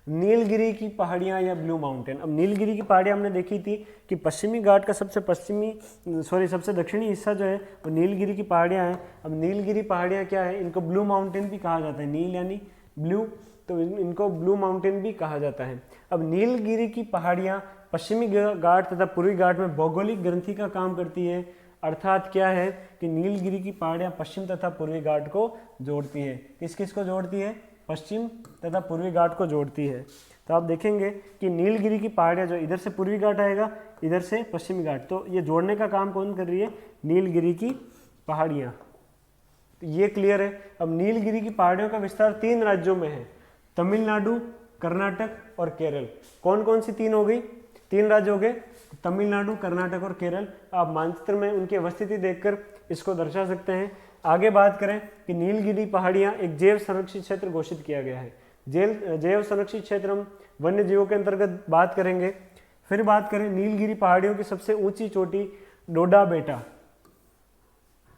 Speaker 1: नीलगिरी की पहाड़ियाँ या ब्लू माउंटेन। अब नीलगिरी की पहाड़ियाँ हमने देखी थी कि पश्चिमी घाट का सबसे दक्षिणी हिस्सा जो है वो नीलगिरी की पहाड़ियाँ हैं। अब नीलगिरी पहाड़ियाँ क्या है, इनको ब्लू माउंटेन भी कहा जाता है, नील यानी ब्लू, तो इनको ब्लू माउंटेन भी कहा जाता है। अब नीलगिरी की पहाड़ियाँ पश्चिमी घाट तथा पूर्वी घाट में भौगोलिक ग्रंथि का काम करती है, अर्थात क्या है कि नीलगिरी की पहाड़ियाँ पश्चिम तथा पूर्वी घाट को जोड़ती है। किस किस को जोड़ती है, पश्चिम तथा पूर्वी घाट को जोड़ती है। तो आप देखेंगे कि नीलगिरी की पहाड़ियाँ जो इधर से पूर्वी घाट आएगा, इधर से पश्चिमी घाट, तो ये जोड़ने का काम कौन कर रही है, नीलगिरी की पहाड़ियाँ। तो ये क्लियर है। अब नीलगिरी की पहाड़ियों का विस्तार 3 राज्यों में है, तमिलनाडु, कर्नाटक और केरल। कौन कौन सी 3 हो गई, 3 राज्य हो गए, तमिलनाडु, कर्नाटक और केरल। आप मानचित्र में उनकी अवस्थिति देखकर इसको दर्शा सकते हैं। आगे बात करें कि नीलगिरी पहाड़ियाँ एक जैव संरक्षित क्षेत्र घोषित किया गया है। जैव संरक्षित क्षेत्र हम वन्य जीवों के अंतर्गत बात करेंगे। फिर बात करें नीलगिरी पहाड़ियों की सबसे ऊंची चोटी डोडा बेटा,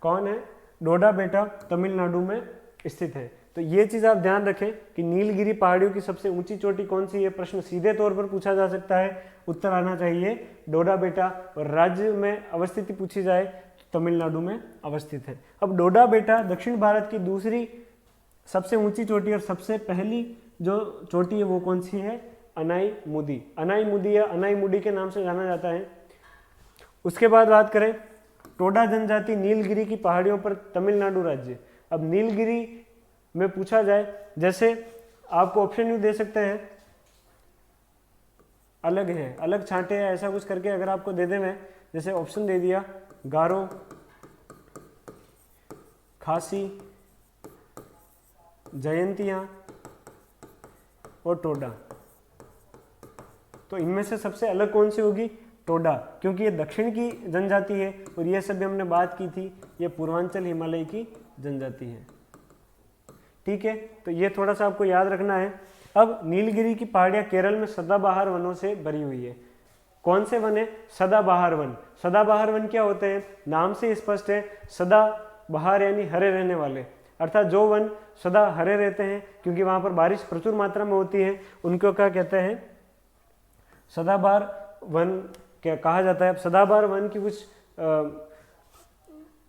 Speaker 1: कौन है, डोडा बेटा तमिलनाडु में स्थित है। तो ये चीज़ आप ध्यान रखें कि नीलगिरी पहाड़ियों की सबसे ऊंची चोटी कौन सी है, प्रश्न सीधे तौर पर पूछा जा सकता है, उत्तर आना चाहिए डोडा बेटा। और राज्य में अवस्थिति पूछी जाए तो तमिलनाडु में अवस्थित है। अब डोडा बेटा दक्षिण भारत की दूसरी सबसे ऊंची चोटी और सबसे पहली जो चोटी है वो कौन सी है, अनाईमुदी। अनाईमुदी या अनाईमुडी के नाम से जाना जाता है। उसके बाद बात करें टोडा जनजाति नीलगिरी की पहाड़ियों पर तमिलनाडु राज्य। अब नीलगिरी में पूछा जाए, जैसे आपको ऑप्शन भी दे सकते हैं, अलग है, अलग छांटे या ऐसा कुछ करके अगर आपको दे दें, जैसे ऑप्शन दे दिया गारो, खासी, जयंतिया और टोडा, तो इनमें से सबसे अलग कौन सी होगी, टोडा, क्योंकि ये दक्षिण की जनजाति है और ये सब भी हमने बात की थी, ये पूर्वांचल हिमालय की जनजाति है। ठीक है, तो ये थोड़ा सा आपको याद रखना है। अब नीलगिरी की पहाड़ियाँ केरल में सदाबहार वनों से भरी हुई है। कौन से वन है, सदाबहार वन। सदाबहार वन क्या होते हैं, नाम से स्पष्ट है, सदाबहार यानी हरे रहने वाले, अर्थात जो वन सदा हरे रहते हैं क्योंकि वहाँ पर बारिश प्रचुर मात्रा में होती है, उनको क्या कहते हैं, सदाबहार वन क्या कहा जाता है। अब सदाबहार वन की कुछ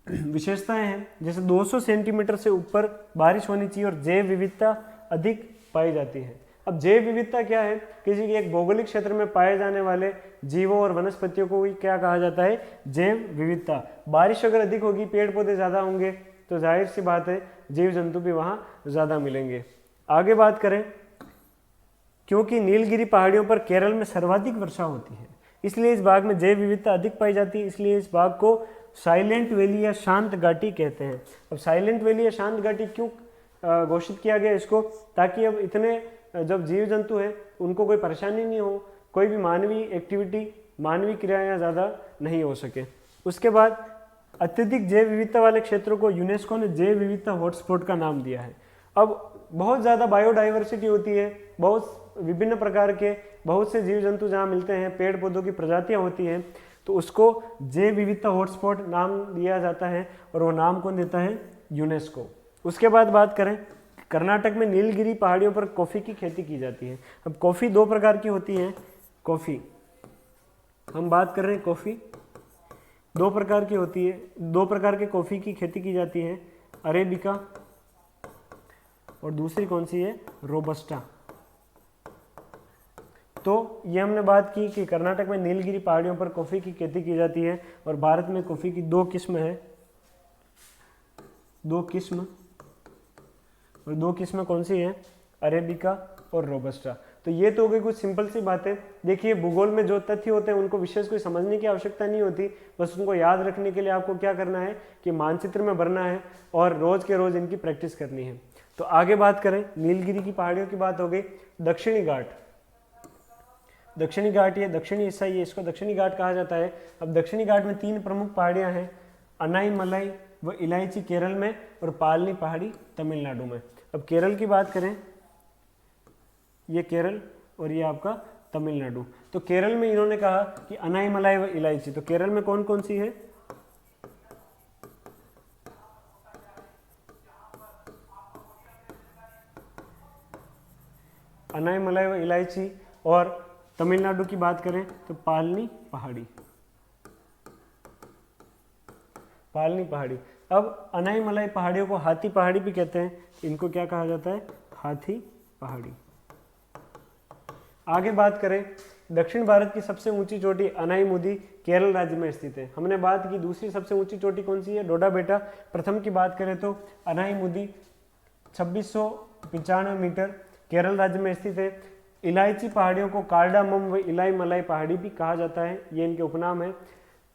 Speaker 1: विशेषताएं हैं, जैसे 200 सेंटीमीटर से ऊपर बारिश होनी चाहिए और जैव विविधता अधिक पाई जाती है। अब जैव विविधता क्या है, किसी के एक भौगोलिक क्षेत्र में पाए जाने वाले जीवों और वनस्पतियों को भी क्या कहा जाता है, जैव विविधता। बारिश अगर अधिक होगी, पेड़ पौधे ज़्यादा होंगे, तो जाहिर सी बात है जीव जंतु भी वहाँ ज़्यादा मिलेंगे। आगे बात करें, क्योंकि नीलगिरी पहाड़ियों पर केरल में सर्वाधिक वर्षा होती है, इसलिए इस भाग में जैव विविधता अधिक पाई जाती है, इसलिए इस भाग को साइलेंट वैली या शांत घाटी कहते हैं। अब साइलेंट वैली या शांत घाटी क्यों घोषित किया गया इसको, ताकि अब इतने जब जीव जंतु हैं उनको कोई परेशानी नहीं हो, कोई भी मानवीय एक्टिविटी, मानवीय क्रियाएं ज़्यादा नहीं हो सके। उसके बाद अत्यधिक जैव विविधता वाले क्षेत्रों को यूनेस्को ने जैव विविधता हॉटस्पॉट का नाम दिया है। अब बहुत ज़्यादा बायोडाइवर्सिटी होती है, बहुत विभिन्न प्रकार के बहुत से जीव जंतु जहाँ मिलते हैं, पेड़ पौधों की प्रजातियाँ होती हैं, तो उसको जैव विविधता हॉटस्पॉट नाम दिया जाता है और वो नाम कौन देता है, यूनेस्को। उसके बाद बात करें, कर्नाटक में नीलगिरी पहाड़ियों पर कॉफ़ी की खेती की जाती है। अब कॉफ़ी 2 प्रकार की होती है, कॉफ़ी हम बात कर रहे हैं, कॉफ़ी 2 प्रकार की होती है, 2 प्रकार के कॉफ़ी की खेती की जाती है, अरेबिका और दूसरी कौन सी है, रोबस्टा। तो ये हमने बात की कि कर्नाटक में नीलगिरी पहाड़ियों पर कॉफ़ी की खेती की जाती है और भारत में कॉफ़ी की 2 किस्म है, 2 किस्म, और 2 किस्में कौन सी हैं, अरेबिका और रोबस्टा। तो ये तो हो गई कुछ सिंपल सी बातें। देखिए भूगोल में जो तथ्य होते हैं उनको विशेष कोई समझने की आवश्यकता नहीं होती, बस उनको याद रखने के लिए आपको क्या करना है कि मानचित्र में भरना है और रोज़ के रोज़ इनकी प्रैक्टिस करनी है। तो आगे बात करें, नीलगिरी की पहाड़ियों की बात हो गई। दक्षिणी घाट, दक्षिणी घाट ये दक्षिणी हिस्सा, ये इसको दक्षिणी घाट कहा जाता है। अब दक्षिणी घाट में 3 प्रमुख पहाड़ियाँ हैं, अनाईमलाई व इलायची केरल में और पालनी पहाड़ी तमिलनाडु में। अब केरल की बात करें, ये केरल और ये आपका तमिलनाडु। तो केरल में इन्होंने कहा कि अनाईमलाई व इलायची, तो केरल में कौन कौन सी है, अनाईमलाई व इलायची। और तमिलनाडु की बात करें तो पालनी पहाड़ी, पालनी पहाड़ी। अब अनाईमलाई पहाड़ियों को हाथी पहाड़ी भी कहते हैं, इनको क्या कहा जाता है, हाथी पहाड़ी। आगे बात करें, दक्षिण भारत की सबसे ऊंची चोटी अनाईमुदी केरल राज्य में स्थित है। हमने बात की दूसरी सबसे ऊंची चोटी कौन सी है, डोडा बेटा। प्रथम की बात करें तो अनाईमुदी 2695 मीटर केरल राज्य में स्थित है। इलायची पहाड़ियों को कार्डामम व इलाईमलाई पहाड़ी भी कहा जाता है, ये इनके उपनाम है।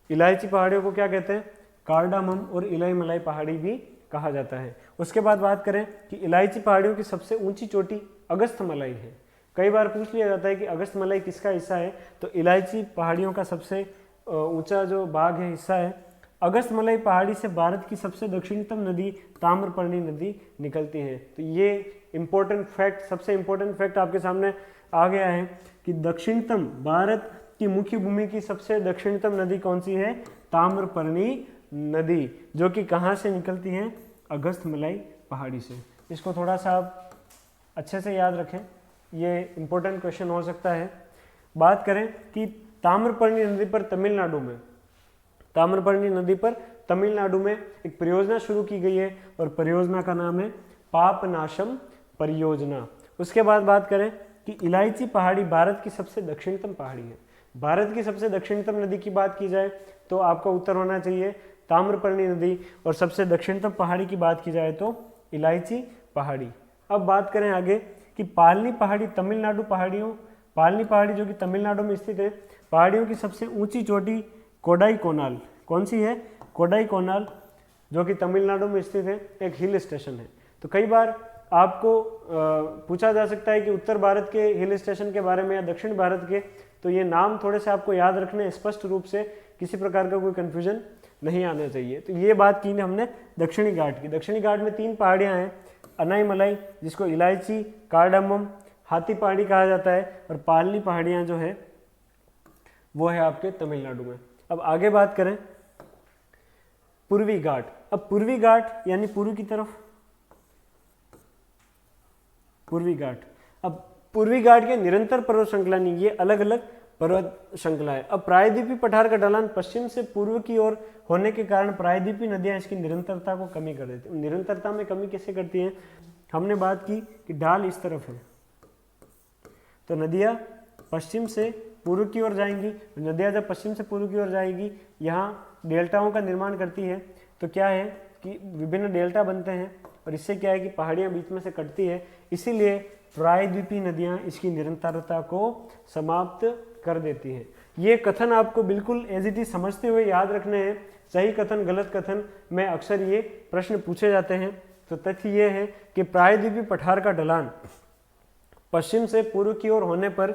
Speaker 1: इलायची पहाड़ियों को क्या कहते हैं, कार्डामम और इलाईमलाई पहाड़ी भी कहा जाता है। उसके बाद बात करें कि इलायची पहाड़ियों की सबसे ऊंची चोटी अगस्थमलाई है। कई बार पूछ लिया जाता है कि अगस्थमलाई किसका हिस्सा है, तो इलायची पहाड़ियों का सबसे ऊंचा जो भाग है, हिस्सा है। अगस्थमलाई पहाड़ी से भारत की सबसे दक्षिणतम नदी ताम्रपर्णी नदी निकलती है। तो ये इंपॉर्टेंट फैक्ट, सबसे इंपॉर्टेंट फैक्ट आपके सामने आ गया है कि दक्षिणतम, भारत की मुख्य भूमि की सबसे दक्षिणतम नदी कौन सी है, ताम्रपर्णी नदी, जो कि कहाँ से निकलती है, अगस्थमलाई पहाड़ी से। इसको थोड़ा सा आप अच्छे से याद रखें, ये इंपॉर्टेंट क्वेश्चन हो सकता है। बात करें कि ताम्रपर्णी नदी पर तमिलनाडु में, ताम्रपर्णी नदी पर तमिलनाडु में एक परियोजना शुरू की गई है और परियोजना का नाम है पापनाशम परियोजना। उसके बाद बात करें कि इलायची पहाड़ी भारत की सबसे दक्षिणतम पहाड़ी है। भारत की सबसे दक्षिणतम नदी की बात की जाए तो आपका उत्तर होना चाहिए ताम्रपर्णी नदी, और सबसे दक्षिणतम पहाड़ी की बात की जाए तो इलायची पहाड़ी। अब बात करें आगे कि पालनी पहाड़ी तमिलनाडु पहाड़ियों, पालनी पहाड़ी जो कि तमिलनाडु में स्थित है, पहाड़ियों की सबसे ऊंची चोटी कोडाईकोनाल, कौन सी है, कोडाईकोनाल, जो कि तमिलनाडु में स्थित है, एक हिल स्टेशन है। तो कई बार आपको पूछा जा सकता है कि उत्तर भारत के हिल स्टेशन के बारे में या दक्षिण भारत के, तो ये नाम थोड़े से आपको याद रखने, स्पष्ट रूप से, किसी प्रकार का कोई कंफ्यूजन नहीं आना चाहिए। तो ये बात की हमने दक्षिणी घाट की। दक्षिणी घाट में 3 पहाड़ियाँ हैं, अनाईमलाई जिसको इलायची, कार्डामम, हाथी पहाड़ी कहा जाता है, और पालनी पहाड़ियाँ जो है वो है आपके तमिलनाडु में। अब आगे बात करें पूर्वी घाट। अब पूर्वी घाट यानी पूर्व की तरफ, पूर्वी घाट। अब पूर्वी घाट के निरंतर पर्वत श्रृंखला नहीं, ये अलग अलग पर्वत श्रृंखला है। अब प्रायद्वीपी पठार का ढलान पश्चिम से पूर्व की ओर होने के कारण प्रायद्वीपी नदियां इसकी निरंतरता को कमी कर देती हैं। निरंतरता में कमी कैसे करती हैं, हमने बात की कि ढाल इस तरफ है, तो नदियां पश्चिम से पूर्व की ओर जाएंगी। नदियां जब पश्चिम से पूर्व की ओर जाएगी, यहाँ डेल्टाओं का निर्माण करती है, तो क्या है कि विभिन्न डेल्टा बनते हैं, और इससे क्या है कि पहाड़ियाँ बीच में से कटती है, इसीलिए प्रायद्वीपी नदियाँ इसकी निरंतरता को समाप्त कर देती हैं। ये कथन आपको बिल्कुल एज इट इज समझते हुए याद रखने हैं। सही कथन गलत कथन में अक्सर ये प्रश्न पूछे जाते हैं। तो तथ्य ये है कि प्रायद्वीपी पठार का ढलान पश्चिम से पूर्व की ओर होने पर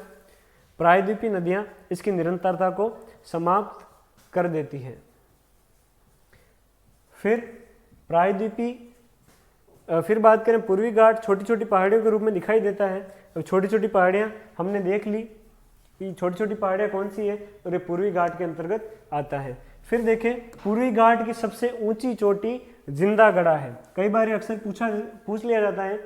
Speaker 1: प्रायद्वीपी नदियाँ इसकी निरंतरता को समाप्त कर देती हैं। फिर बात करें पूर्वी घाट छोटी छोटी पहाड़ियों के रूप में दिखाई देता है। अब छोटी छोटी पहाड़ियाँ हमने देख ली कि छोटी छोटी पहाड़ियाँ कौन सी है, और ये पूर्वी घाट के अंतर्गत आता है। फिर देखें पूर्वी घाट की सबसे ऊंची चोटी जिंदागढ़ा है। कई बार ये अक्सर पूछ लिया जाता है।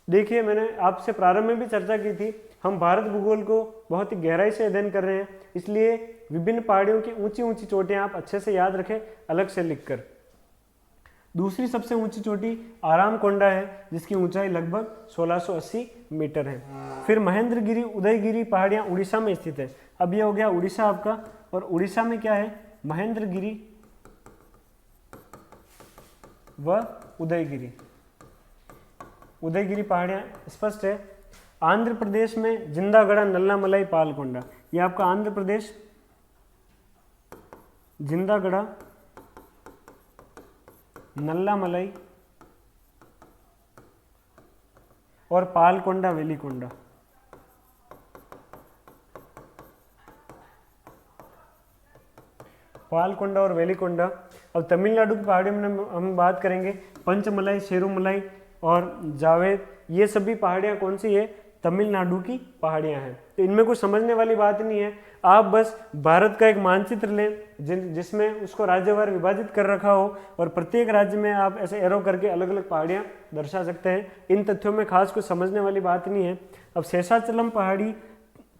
Speaker 1: देखिए मैंने आपसे प्रारंभ में भी चर्चा की थी, हम भारत भूगोल को बहुत ही गहराई से अध्ययन कर रहे हैं, इसलिए विभिन्न पहाड़ियों की ऊंची ऊंची चोटियाँ आप अच्छे से याद रखें अलग से लिखकर। दूसरी सबसे ऊंची चोटी आरामकोंडा है, जिसकी ऊंचाई लगभग 1680 मीटर है। फिर महेंद्रगिरी उदयगिरी पहाड़ियाँ उड़ीसा में स्थित है। अब ये हो गया उड़ीसा आपका, और उड़ीसा में क्या है, महेंद्रगिरी व उदयगिरी। उदयगिरी पहाड़ियाँ स्पष्ट है। आंध्र प्रदेश में जिंदागढ़ा, नल्लामलाई, पालकोंडा। ये आपका आंध्र प्रदेश, जिंदागढ़ा, नल्लामलाई और पालकोंडा, वेलिकोंडा। पालकोंडा और वेलिकोंडा। अब तमिलनाडु की पहाड़ियों में हम बात करेंगे पंचमलाई, शेरुमलाई और जावेद। ये सभी पहाड़ियाँ कौन सी है, तमिलनाडु की पहाड़ियाँ हैं। तो इनमें कुछ समझने वाली बात नहीं है, आप बस भारत का एक मानचित्र लें जिसमें उसको राज्यवार विभाजित कर रखा हो और प्रत्येक राज्य में आप ऐसे एरो करके अलग अलग पहाड़ियाँ दर्शा सकते हैं। इन तथ्यों में खास कुछ समझने वाली बात नहीं है। अब शेषाचलम पहाड़ी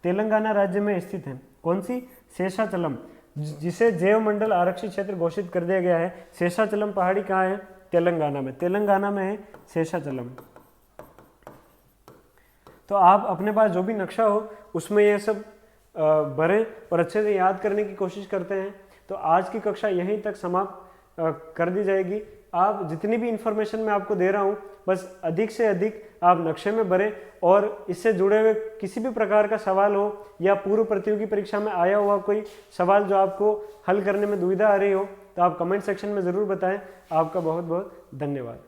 Speaker 1: तेलंगाना राज्य में स्थित है। कौन सी? शेषाचलम, जिसे जैव मंडल आरक्षित क्षेत्र घोषित कर दिया गया है। शेषाचलम पहाड़ी कहाँ है? तेलंगाना में। तेलंगाना में है शेषाचलम। तो आप अपने पास जो भी नक्शा हो उसमें ये सब भरें और अच्छे से याद करने की कोशिश करते हैं। तो आज की कक्षा यहीं तक समाप्त कर दी जाएगी। आप जितनी भी इंफॉर्मेशन मैं आपको दे रहा हूँ बस अधिक से अधिक आप नक्शे में भरें, और इससे जुड़े हुए किसी भी प्रकार का सवाल हो या पूर्व प्रतियोगी परीक्षा में आया हुआ कोई सवाल जो आपको हल करने में दुविधा आ रही हो तो आप कमेंट सेक्शन में ज़रूर बताएं। आपका बहुत बहुत धन्यवाद।